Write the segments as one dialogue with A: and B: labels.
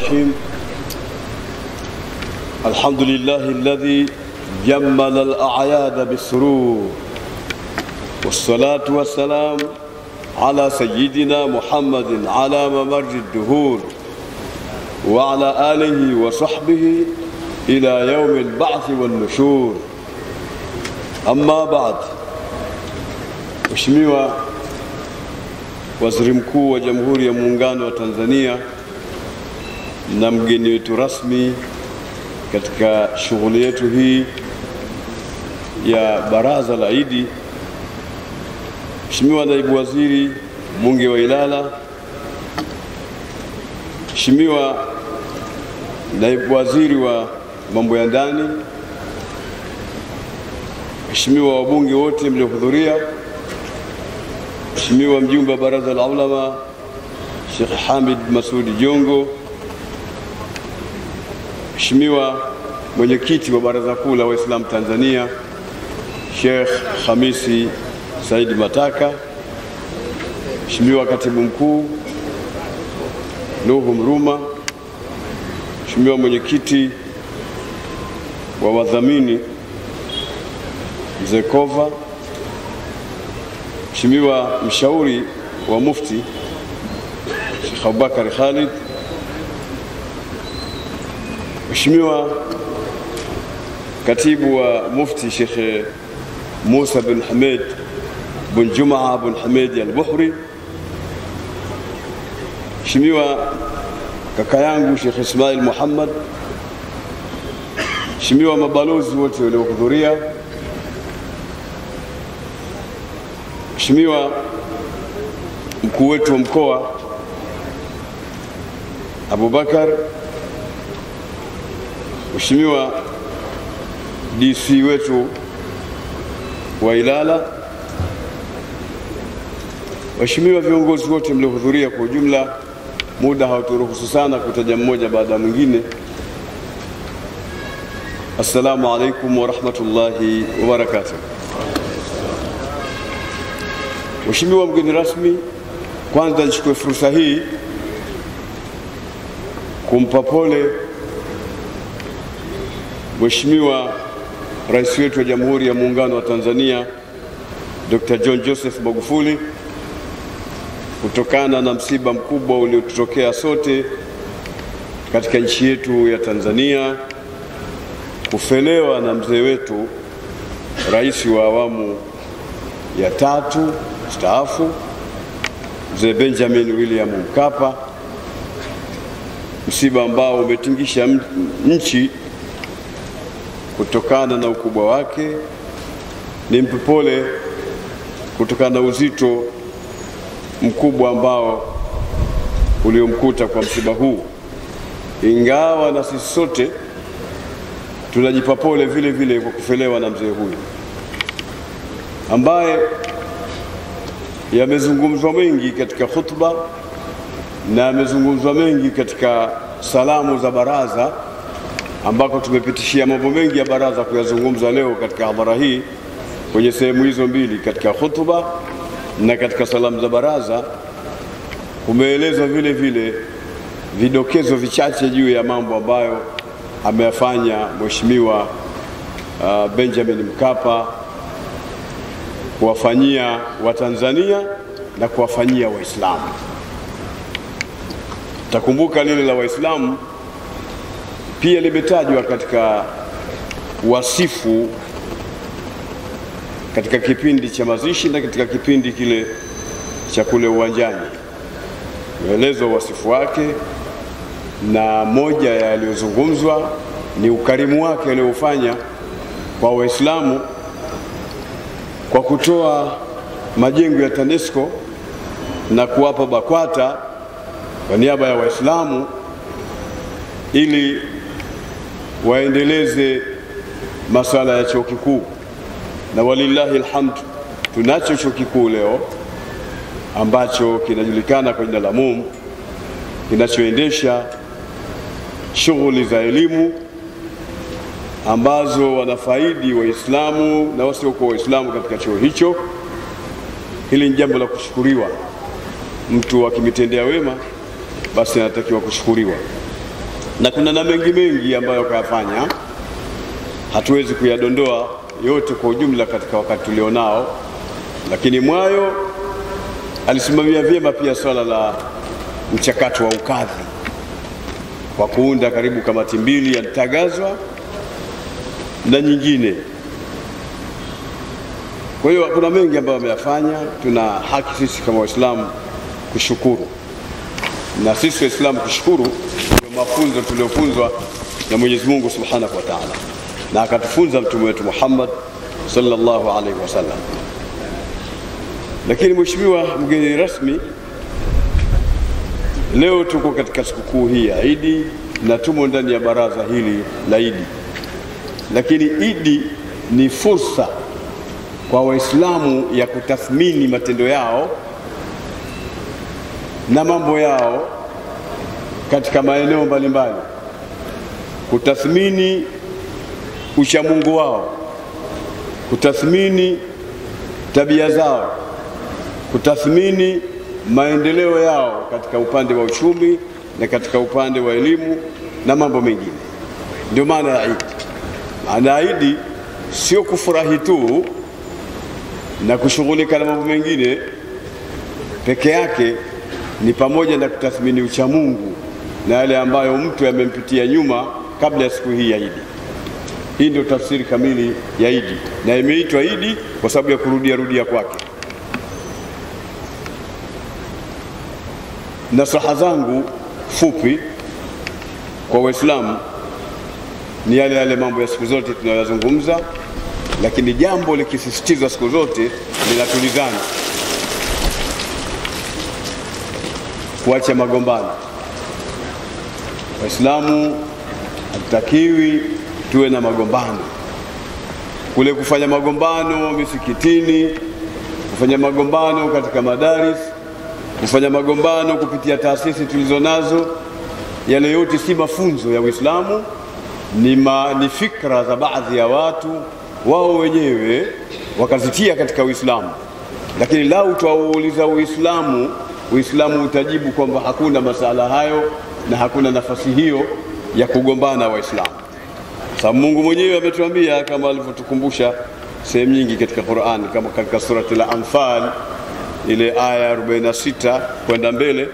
A: الرحيم. الحمد لله الذي جمل الأعياد بالسرور، والصلاة والسلام على سيدنا محمد على ممر الدهور، وعلى آله وصحبه إلى يوم البعث والنشور. أما بعد. Mheshimiwa Waziri Mkuu wa Jamhuri ya Muungano wa Tanzania na mgeni wetu rasmi katika shughuli yetu hii ya Baraza la Idi, Mheshimiwa Naibu Waziri Mbunge wa Ilala, Mheshimiwa Naibu Waziri wa Mambo ya Ndani, Mheshimiwa wabunge wote mliohudhuria, Mheshimiwa mjumbe wa Baraza la Ulama Sheikh Hamid Masudi Jongo, Mheshimiwa mwenyekiti wa Baraza Kuu la Waislamu Tanzania Sheikh Hamisi Said Mataka, Mheshimiwa Katibu Mkuu Nuhu Mruma, Mheshimiwa mwenyekiti wa wadhamini Mzee Kova, Mheshimiwa mshauri wa Mufti Sheikh Abubakar Khalid, Mheshimiwa katibu wa Mufti Sheikh Musa bin Hamid bin Jumaa bin Hamid al-Buhri, Mheshimiwa kaka yangu Sheikh Ismail Muhammad, Mheshimiwa mabalozi wote waliohudhuria, Mheshimiwa mkuu wetu wa mkoa Abubakar, Mheshimiwa DC wetu wa Ilala, Mheshimiwa viongozi wote mliohudhuria kwa ujumla. Muda hauturuhusu sana kutaja mmoja baada ya mwingine. Assalamu alaikum wa rahmatullahi wa barakatuh. Mheshimiwa mgeni rasmi, kwanza nichukue fursa hii kumpa pole Mheshimiwa Rais wetu wa Jamhuri ya Muungano wa Tanzania Dr. John Joseph Magufuli kutokana na msiba mkubwa uliotutokea sote katika nchi yetu ya Tanzania, kufelewa na mzee wetu Rais wa awamu ya 3 mstaafu Mzee Benjamin William Mkapa, msiba ambao umetingisha nchi kutokana na ukubwa wake. Nimpe pole kutokana na uzito mkubwa ambao uliomkuta kwa msiba huu, ingawa na sisi sote tunajipa pole vile vile kwa kufelewa na mzee huyu ambaye yamezungumzwa mengi katika khutba na yamezungumzwa mengi katika salamu za baraza, ambako tumepitishia mambo mengi ya baraza kuyazungumza leo katika hadhara hii kwenye sehemu hizo mbili, katika khutba na katika salamu za baraza. Kumeelezwa vile vile vidokezo vichache juu ya mambo ambayo ameyafanya Mheshimiwa Benjamin Mkapa kuwafanyia Watanzania na kuwafanyia Waislamu. Takumbuka lile la Waislamu pia limetajwa katika wasifu katika kipindi cha mazishi na katika kipindi kile cha kule uwanjani. Maelezo wasifu wake, na moja ya yaliyozungumzwa ni ukarimu wake aliofanya kwa Waislamu kwa kutoa majengo ya TANESCO na kuwapa BAKWATA kwa niaba ya Waislamu ili waendeleze masuala ya chuo kikuu. Na walillahi alhamd, tunacho chuo kikuu leo ambacho kinajulikana kwa jina la MUM, kinachoendesha shughuli za elimu ambazo wanafaidi Waislamu na wasiokuwa Waislamu katika chuo hicho. Hili ni jambo la kushukuriwa. Mtu akimitendea wema basi anatakiwa kushukuriwa. na kuna na mengi ambayo kayafanya, hatuwezi kuyadondoa yote kwa ujumla katika wakati tulionao, lakini mwayo alisimamia vyema pia swala la mchakato wa ukadhi kwa kuunda karibu kamati mbili yalitagazwa na nyingine. Kwa hiyo kuna mengi ambayo wameyafanya. Tuna haki sisi kama Waislamu kushukuru, na sisi Waislamu kushukuru ndio mafunzo tuliofunzwa na Mwenyezi Mungu Subhanahu wa Ta'ala, na akatufunza mtume wetu Muhammad sallallahu alaihi wasallam. Lakini mheshimiwa mgeni rasmi, leo tuko katika sikukuu hii ya Idi na tumo ndani ya baraza hili la Idi, lakini Idi ni fursa kwa Waislamu ya kutathmini matendo yao na mambo yao katika maeneo mbalimbali, kutathmini uchamungu wao, kutathmini tabia zao, kutathmini maendeleo yao katika upande wa uchumi na katika upande wa elimu na mambo mengine. Ndio maana ya Idi. Maana ya Idi sio kufurahi tu na kushughulika na mambo mengine peke yake, ni pamoja na kutathmini uchamungu na yale ambayo mtu yamempitia nyuma kabla ya siku hii ya Idi. Hii ndio tafsiri kamili ya Idi, na imeitwa Idi kwa sababu ya kurudia kwake. Nasaha zangu fupi kwa Waislamu ni yale mambo ya siku zote tunayozungumza, lakini jambo likisisitizwa siku zote linatulizana: kuacha magombano. Waislamu hatutakiwi tuwe na magombano. Kule kufanya magombano misikitini, kufanya magombano katika madaris, kufanya magombano kupitia taasisi tulizonazo, yale yote si mafunzo ya Uislamu, ni fikra za baadhi ya watu wao wenyewe wakazitia katika Uislamu. Lakini lau tuwauliza Uislamu utajibu kwamba hakuna masala hayo na hakuna nafasi hiyo ya kugombana Waislamu. Sababu Mungu mwenyewe ametuambia, kama alivyotukumbusha sehemu nyingi katika Qur'an, kama katika surati al-Anfal ile aya 46 kwenda mbele,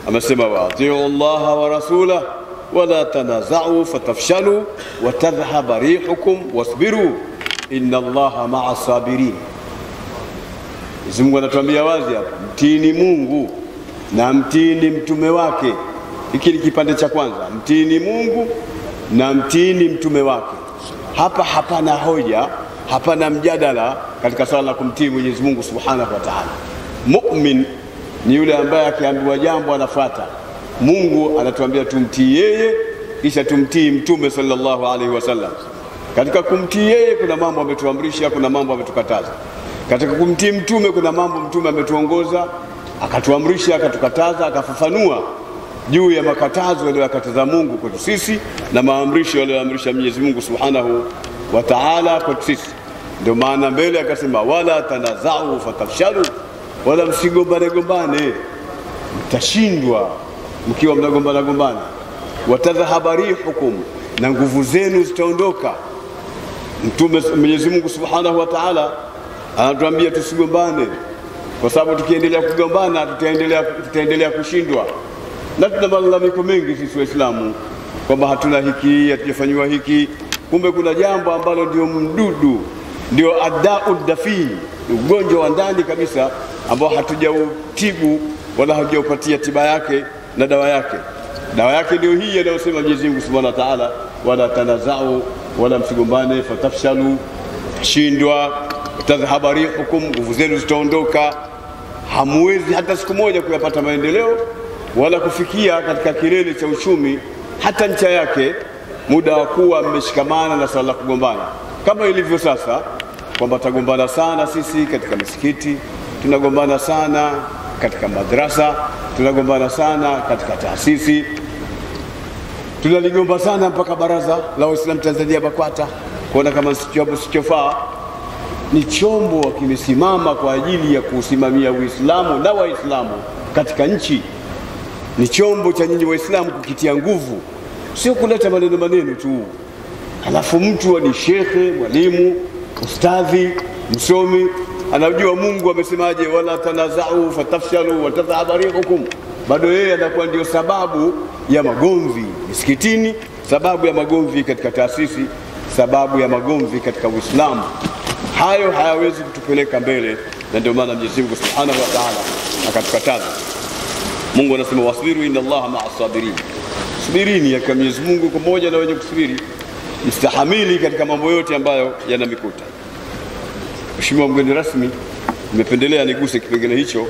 A: amesema wa'tiu Allaha wa rasulahu wala tanaza'u fatafshalu wa tadhhaba rihukum wasbiru inna Allaha ma'as sabirin. Mungu anatuambia wazi hapa, mtini Mungu na mtini mtume wake. Hiki ni kipande cha kwanza, mtini Mungu na mtini mtume wake. Hapa hapana hoja, hapana mjadala katika swala la kumtii Mwenyezi Mungu Subhanahu wa Ta'ala. Mu'min ni yule ambaye akiambiwa jambo anafuata. Mungu anatuambia tumtii yeye kisha tumtii mtume sallallahu alaihi wasallam. Katika kumtii yeye kuna mambo ametuamrisha, kuna mambo ametukataza. Katika kumtii mtume kuna mambo mtume ametuongoza, akatuamrisha, akatukataza, akafafanua juu ya makatazo aliyokataza Mungu kwetu sisi na maamrisho aliyoamrisha Mwenyezi Mungu Subhanahu wa Ta'ala kwetu sisi. Ndio maana mbele akasema wala tanaza'u fatafshalu, wala msigombane, mtashindwa mkiwa mnagombana. Watadhhaba rihukum, na nguvu zenu zitaondoka. Mtume Mwenyezi Mungu Subhanahu wa Ta'ala anatuambia tusigombane, kwa sababu tukiendelea kugombana tutaendelea kushindwa. Na tuna malalamiko mengi sisi Waislamu kwamba hatuna hiki, hatujafanywa hiki. Kumbe kuna jambo ambalo ndio mdudu, ndio adau dafi, ugonjwa wa ndani kabisa ambao hatujautibu wala hatujaupatia tiba yake na dawa yake. Dawa yake ndio hii anayosema Mwenyezi Mungu Subhanahu wa Ta'ala, wala tanaza'u, wala msigombane, fatafshalu, shindwa, tadhhaba rihukum, nguvu zenu zitaondoka. Hamwezi hata siku moja kuyapata maendeleo wala kufikia katika kilele cha uchumi hata ncha yake, muda wa kuwa mmeshikamana na swala la kugombana, kama ilivyo sasa kwamba tagombana sana sisi katika misikiti, tunagombana sana katika madrasa, tunagombana sana katika taasisi, tunaligomba sana mpaka baraza la Waislamu Tanzania BAKWATA kuona kama sichofaa. Ni chombo kimesimama kwa ajili ya kusimamia Uislamu na Waislamu katika nchi. Ni chombo cha nyinyi Waislamu kukitia nguvu, sio kuleta maneno tu. Halafu mtu ni shekhe, mwalimu, ustadhi, msomi, anajua Mungu amesemaje, wala tanaza'u fatafshalu wa tadhhaba rihukum, bado yeye anakuwa ndio sababu ya magomvi misikitini, sababu ya magomvi katika taasisi, sababu ya magomvi katika Uislamu. Hayo hayawezi kutupeleka mbele, na ndio maana Mwenyezi Mungu Subhanahu wa Ta'ala akatukataza. Mungu anasema wasbiru inna Allaha ma'as sabirin, subirini ya Mwenyezi Mungu pamoja na wenye kusubiri, istahamili katika mambo yote ambayo yanamikuta. Mheshimiwa mgeni rasmi, nimependelea niguse kipengele hicho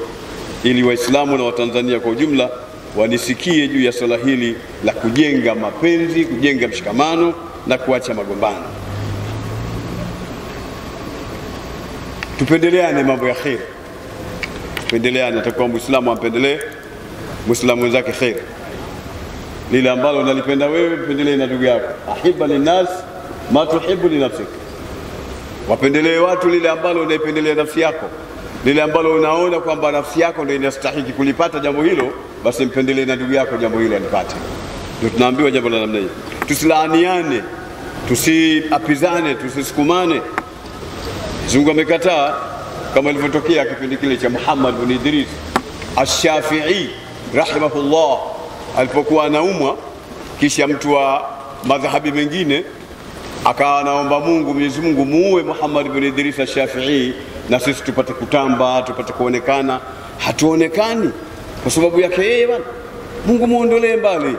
A: ili Waislamu na Watanzania kwa ujumla wanisikie juu ya swala hili la kujenga mapenzi, kujenga mshikamano na kuacha magombano. Tupendeleane mambo ya khair. Tupendeleane, atakuwa Muislamu ampendelee Muislamu wenzake khair. Lile ambalo unalipenda wewe, mpendelee na ndugu yako. Ahibba linnas ma tuhibbu li nafsik. Wapendelee watu lile ambalo unaipendelea nafsi yako. Lile ambalo unaona kwamba nafsi yako ndio inastahili kulipata jambo hilo, basi mpendelee na ndugu yako jambo hilo alipate. Ndio tunaambiwa jambo la namna hii. Tusilaaniane, tusiapizane, tusisukumane. Mungu amekataa, kama ilivyotokea kipindi kile cha Muhammad ibn Idris Ash-Shafi'i rahimahullah, alipokuwa anaumwa, kisha mtu wa madhahabi mengine akawa anaomba Mungu, Mwenyezi Mungu muue Muhammad ibn Idris Ash-Shafi'i na sisi tupate kutamba, tupate kuonekana. Hatuonekani kwa sababu yake yeye bwana, Mungu muondolee mbali.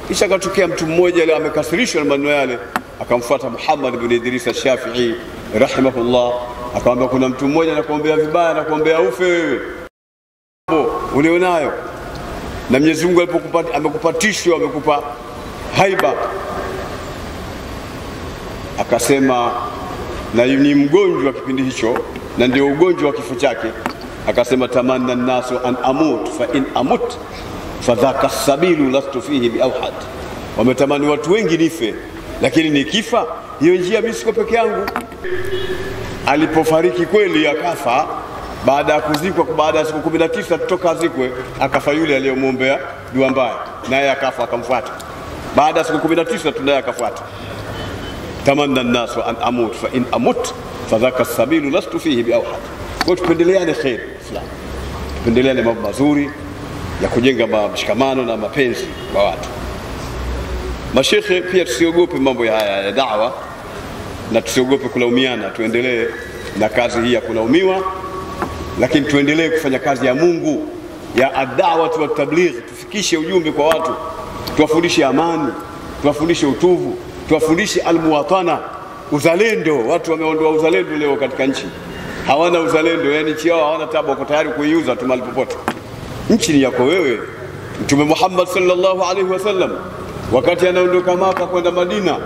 A: Kisha akatokea mtu mmoja ile amekasirishwa na maneno yale, akamfuata Muhammad ibn Idris Ash-Shafi'i rahimahullah, akamwambia kuna mtu mmoja anakuombea vibaya, anakuombea ufe wewe ulionayo, na Mwenyezi Mungu amekupatishwa, amekupa haiba. Akasema, na ni mgonjwa kipindi hicho na ndio ugonjwa wa kifo chake, akasema tamanna an-nasu an amut fa in amut fadhaka sabilu lastu fihi biawhad. Wametamani watu wengi nife, lakini nikifa hiyo njia mimi siko peke yangu. Alipofariki kweli akafa, baada ya kuzikwa, baada ya siku 19 kutoka azikwe, akafa yule aliyomwombea dua mbaya, naye akafa akamfuata. Baada ya siku 19 tunaye akafuata. Tamanna an-nasu an amut fa in amut fadhaka sabilu lastu fihi biawhad. Kwa tupendeleane khair Islam, tupendeleane mambo mazuri ya kujenga mshikamano na mapenzi kwa watu. Mashekhe pia tusiogope mambo ya haya ya da'wa, na tusiogope kulaumiana. Tuendelee na kazi hii ya kulaumiwa, lakini tuendelee kufanya kazi ya Mungu ya ad-da'wa wa tabligh. Tufikishe ujumbe kwa watu, tuwafundishe amani, tuwafundishe utuvu, tuwafundishe almuwatana, uzalendo. Watu wameondoa uzalendo leo katika nchi, hawana uzalendo, yani nchi yao hawana tabu, wako tayari kuiuza tu mahali popote. Nchi ni yako wewe. Mtume Muhammad sallallahu alaihi wasallam wakati anaondoka Maka kwenda Madina,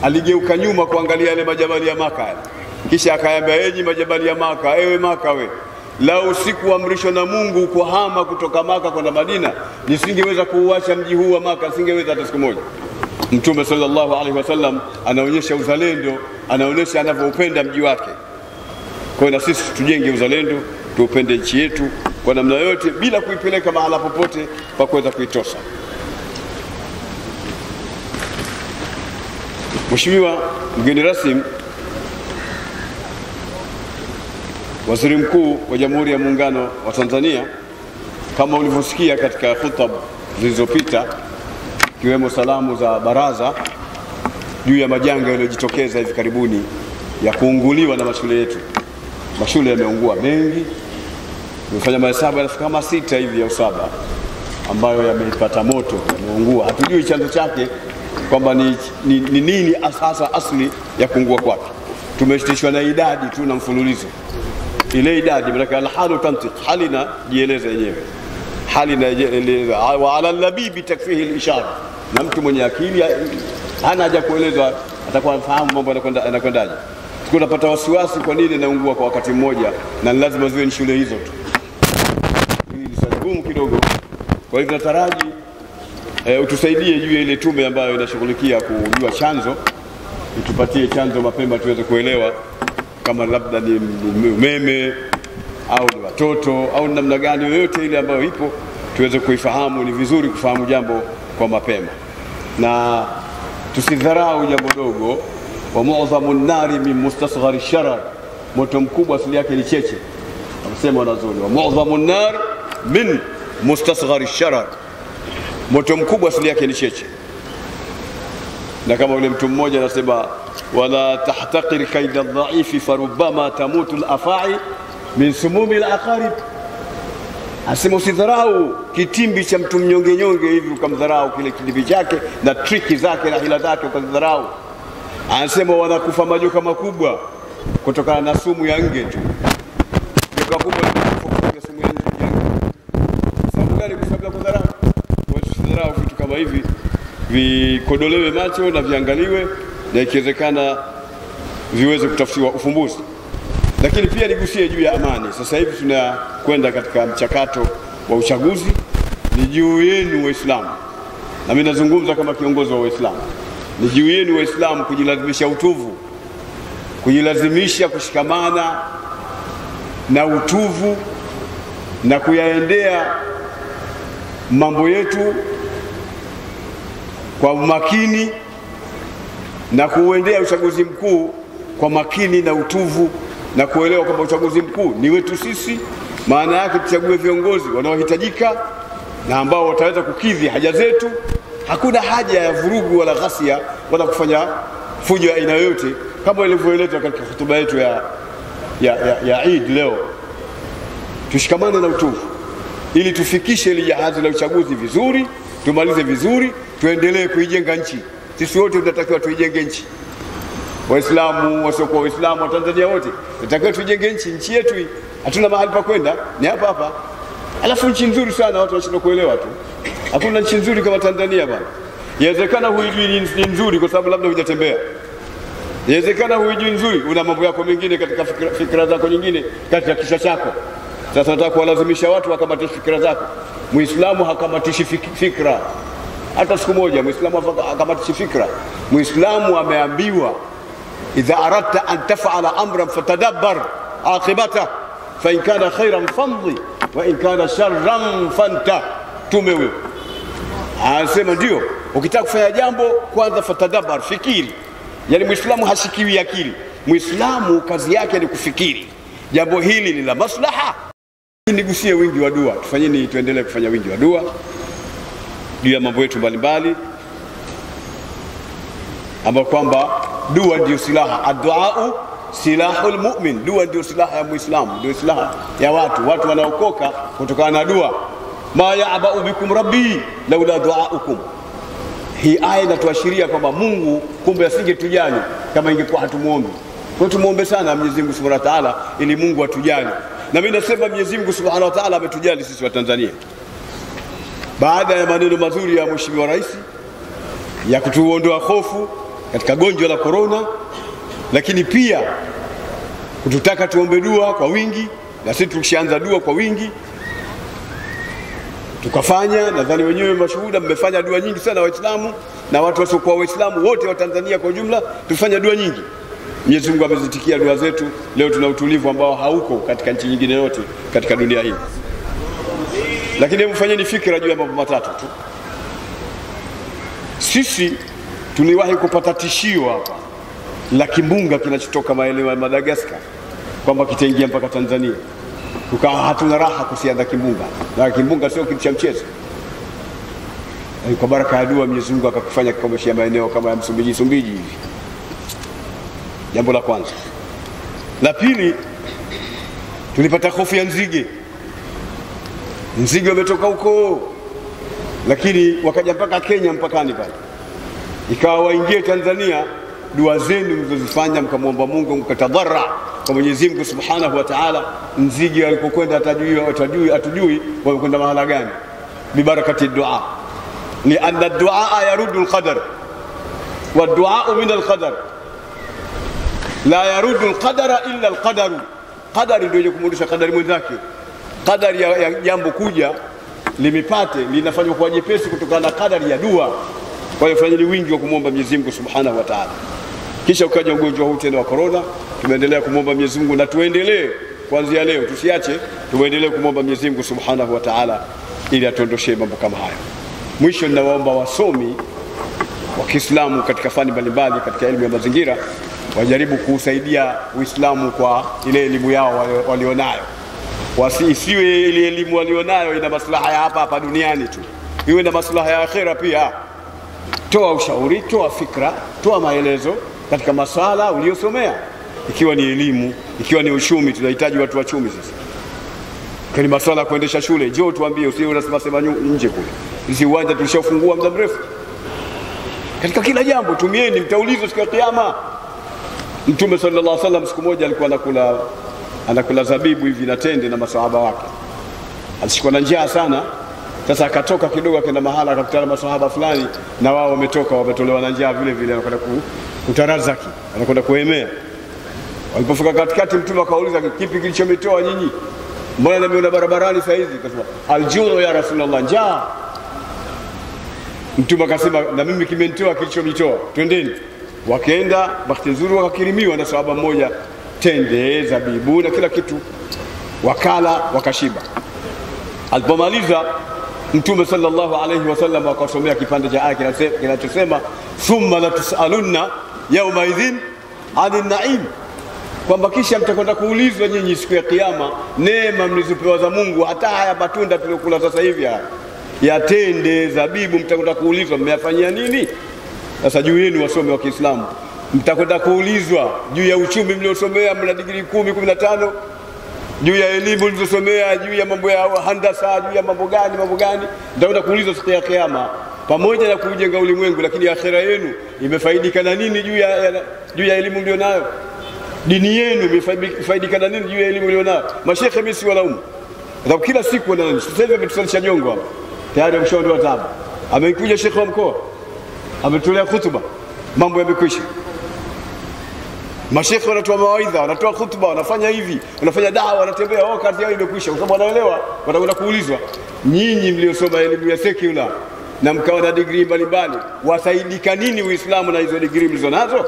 A: aligeuka nyuma kuangalia yale majabali ya Maka, kisha akaambia, enyi majabali ya Maka, ewe Maka we, lau sikuamrishwa na Mungu kuhama kutoka Maka kwenda Madina, nisingeweza kuuacha mji huu wa Maka, nisingeweza hata siku moja. Mtume sallallahu alaihi wasallam anaonyesha uzalendo, anaonyesha anavyoupenda mji wake. Kwa hiyo na sisi tujenge uzalendo, tuupende nchi yetu kwa namna yote, bila kuipeleka mahala popote pa kuweza kuitosa. Mheshimiwa mgeni rasmi, Waziri Mkuu wa Jamhuri ya Muungano wa Tanzania, kama ulivyosikia katika khutba zilizopita, kiwemo salamu za baraza juu ya majanga yaliyojitokeza hivi karibuni ya kuunguliwa na mashule yetu. Mashule yameungua mengi, tumefanya mahesabu kama 6 hivi au 7 ambayo yamepata moto, yameungua. Hatujui chanzo chake kwamba ni nini asasa asli ya kuungua kwake. Tumeshtishwa na idadi tu na mfululizo. Ile idadi maana al-halu tantiq, hali na jieleza yenyewe, hali na jieleza. Wa ala al-labibi takfihi al-ishara, na mtu mwenye akili hana haja kueleza, atakuwa fahamu mambo yanakwendaje. Tunapata wasiwasi kwa nini naungua kwa wakati mmoja, na lazima ziwe ni shule hizo tu. Hili ni swali gumu kidogo. Kwa hivyo nataraji utusaidie juu ya ile tume ambayo inashughulikia kujua chanzo, utupatie chanzo mapema tuweze kuelewa kama labda ni umeme au ni watoto au namna gani yoyote ile ambayo ipo tuweze kuifahamu. Ni vizuri kufahamu jambo kwa mapema. na tusidharau jambo dogo. Wa mu'dhamun nari min mustasghari sharar, moto mkubwa asili yake ni cheche. Wanasema wanazuoni, wa mu'dhamun nar min mustasghari sharar, moto mkubwa asili yake ni cheche. Na kama yule mtu mmoja anasema, wala tahtaqir kaida adh-dha'ifi farubbama tamutu al-afa'i min sumumi al-aqarib. Asema usidharau kitimbi cha mtu mnyonge nyonge hivi ukamdharau kile kitimbi chake na triki zake na hila zake ukadharau. Anasema wanakufa majoka makubwa kutokana na sumu ya nge tu. Joka kubwa ni sumu ya nge. Sababu gani? Kwa sababu ya kudharau. Usidharau vitu kama hivi, vikodolewe macho na viangaliwe, na ikiwezekana viweze kutafutiwa ufumbuzi. Lakini pia nigusie juu ya amani. Sasa hivi tunakwenda katika mchakato wa uchaguzi. Ni juu yenu Waislamu, na mimi nazungumza kama kiongozi wa Waislamu, ni juu yenu Waislamu kujilazimisha utuvu, kujilazimisha kushikamana na utuvu na kuyaendea mambo yetu kwa umakini, na kuuendea uchaguzi mkuu kwa makini na utuvu, na kuelewa kwamba uchaguzi mkuu ni wetu sisi. Maana yake tuchague viongozi wanaohitajika na ambao wataweza kukidhi haja zetu. Hakuna haja ya vurugu wala ghasia wala kufanya fujo ya aina yoyote, kama ilivyoelezwa katika hotuba yetu ya Eid leo. Tushikamane na utuvu ili tufikishe ile jahazi la uchaguzi vizuri, tumalize vizuri, tuendelee kuijenga nchi. Sisi wote tunatakiwa tuijenge nchi. Waislamu, wasiokuwa Waislamu, wa Tanzania wote tunatakiwa tuijenge nchi yetu hii. Hatuna mahali pa kwenda, ni hapa hapa. Alafu nchi nzuri sana, watu wanashindwa kuelewa tu. Hakuna nchi nzuri kama Tanzania bwana. Inawezekana huijui ni nzuri kwa sababu labda hujatembea. Inawezekana huijui nzuri, una mambo yako mengine katika fikra zako nyingine katika kisha chako. Sasa nataka kuwalazimisha watu wakamatishe fikra zako. Muislamu hakamatishi fikra hata siku moja. Muislamu hakamatishi fikra. Muislamu ameambiwa, idha aradta an taf'ala amran fatadabbar aqibata fa in kana khairan famdi wa in kana sharran fanta. Tume huyo anasema ndio, ukitaka kufanya jambo kwanza fatadabbar, fikiri. Yani Muislamu hashikiwi akili. Muislamu kazi yake ni kufikiri, jambo hili ni la maslaha. Nigusie wingi wa dua. Tufanyeni, tuendelee kufanya wingi wa dua juu ya mambo yetu mbalimbali, ambao kwamba dua ndio silaha. Ad-du'a silahul mu'min. Dua ndio silaha ya Muislamu, ndio silaha ya watu wanaokoka kutokana na dua. Ma ya'ba'u bikum rabbi laula du'aukum. Hii aya inatuashiria kwamba Mungu kumbe asingetujali kama ingekuwa hatumuombi. Kwa tumuombe sana Mwenyezi Mungu Subhanahu wa Ta'ala ili Mungu atujali. Na mimi nasema Mwenyezi Mungu Subhanahu wa Ta'ala ametujali sisi wa Tanzania. Baada ya maneno mazuri ya Mheshimiwa Rais ya kutuondoa hofu katika gonjwa la corona, lakini pia kututaka tuombe dua kwa wingi, na sisi tukishaanza dua kwa wingi tukafanya. Nadhani wenyewe mashuhuda, mmefanya dua nyingi sana Waislamu na watu wasiokuwa Waislamu wote wa Tanzania kwa jumla, tufanya dua nyingi. Mwenyezi Mungu amezitikia dua zetu. Leo tuna utulivu ambao hauko katika nchi nyingine yote katika dunia hii. Lakini hebu fanyeni fikra juu ya mambo matatu tu. Sisi tuliwahi kupata tishio hapa la kimbunga kinachotoka maeneo ya Madagascar kwamba kitaingia mpaka Tanzania. Tukawa hatuna raha kusianza kimbunga, na kimbunga sio kitu cha mchezo. Kwa baraka ya dua Mwenyezi Mungu akakufanya kukomeshia maeneo kama ya Msumbiji hivi. Jambo la kwanza. La pili, tulipata hofu ya nzige. Nzige wametoka huko, lakini wakaja mpaka Kenya mpakani pale. Ikawa waingie Tanzania. Dua zenu mlizozifanya mkamwomba Mungu, mkatadharra kwa Mwenyezi Mungu Subhanahu wa Ta'ala, nzige walipokwenda atujui wamekwenda mahala gani. Bibarakati dua. Ni anna dua yaruddu al-qadar wa dua min al-qadar. La yaruddu al-qadara illa al-qadaru. Qadari ndio kumrudisha qadari mwenzake. Qadari ya jambo kuja limipate linafanywa kwa jepesi kutokana na qadari ya dua. Kwa hiyo fanyeni wingi wa kumwomba Mwenyezi Mungu Subhanahu wa Ta'ala. Kisha ukaja ugonjwa huu tena wa corona, tumeendelea kumwomba Mwenyezi Mungu, na tuendelee kuanzia leo, tusiache, tuendelee kumwomba Mwenyezi Mungu Subhanahu wa Ta'ala ili atuondoshe mambo kama hayo. Mwisho ninawaomba wasomi wa Kiislamu katika fani mbalimbali katika elimu ya mazingira wajaribu kusaidia Uislamu kwa ile elimu yao walionayo. Isiwe ile elimu walionayo ina maslaha ya hapa duniani tu, iwe na maslaha ya akhera pia. Toa ushauri, toa fikra, toa maelezo katika masala uliyosomea. Ikiwa ni elimu, ikiwa ni uchumi, tunahitaji watu wa chumi sasa. Kwa masala kuendesha shule, njoo tuambie, usiwe unasema nje kule. Hizi uwanja tulishafungua muda mrefu. Katika kila jambo tumieni, mtaulizwa siku ya kiyama. Mtume sallallahu alaihi wasallam siku moja alikuwa anakula zabibu hivi na tende na masahaba wake. Alishikwa na njaa sana. Sasa akatoka kidogo akaenda mahala akakutana masahaba fulani na wao wametolewa na njaa vile vile, wanakwenda kutarazaki, wanakwenda kuemea. Walipofika katikati Mtume akauliza, kipi kilichometoa nyinyi? Mbona nimeona barabarani saa hizi? Akasema aljuru ya Rasulullah, njaa. Mtume akasema na mimi kimenitoa kilichomitoa, twendeni. Wakaenda, bahati nzuri wakakirimiwa na sahaba mmoja tende, zabibu na kila kitu, wakala wakashiba. Alipomaliza Mtume sallallahu alayhi wasallam akasomea kipande cha aya kinachosema thumma la tusalunna yawma idhin 'anil na'im, kwamba kisha mtakwenda kuulizwa nyinyi siku ya kiyama neema mlizopewa za Mungu. Hata haya matunda tuliyokula sasa hivi ya tende, zabibu, mtakwenda kuulizwa mmeyafanyia nini? Sasa juu yenu wasome wa Kiislamu, mtakwenda kuulizwa juu ya uchumi mliosomea, mna degree 10, 15, juu ya elimu mlizosomea, juu ya mambo ya handasa, juu ya mambo gani, mtakwenda kuulizwa siku ya kiyama, pamoja na kujenga ulimwengu. Lakini akhera yenu imefaidika na nini juu ya elimu mlionayo? Dini yenu imefaidika na nini juu ya elimu mlionayo? Mashekhe mimi si walaumu, sababu kila siku wanani. Sasa hivi ametusalisha jongo hapa tayari, mshauri wa tabu amekuja shekhe wa mkoa ametolea hutuba, mambo yamekwisha. Mashekhe wanatoa mawaidha, wanatoa hutuba, wanafanya hivi, wanafanya dawa, wanatembea, wao kazi yao imekwisha, kwa sababu wanaelewa. Watakwenda kuulizwa, nyinyi mliosoma elimu ya secular na mkawa na degree mbalimbali, wasaidika nini Uislamu na hizo degree mlizonazo?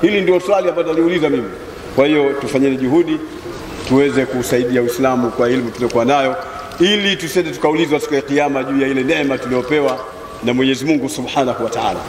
A: Hili ndio swali ambalo naliuliza mimi. Kwa hiyo tufanyeni juhudi tuweze kusaidia Uislamu kwa elimu tuliyokuwa nayo, ili tusende tukaulizwa siku ya kiyama juu ya ile neema tuliyopewa na Mwenyezi Mungu Subhanahu wa Ta'ala.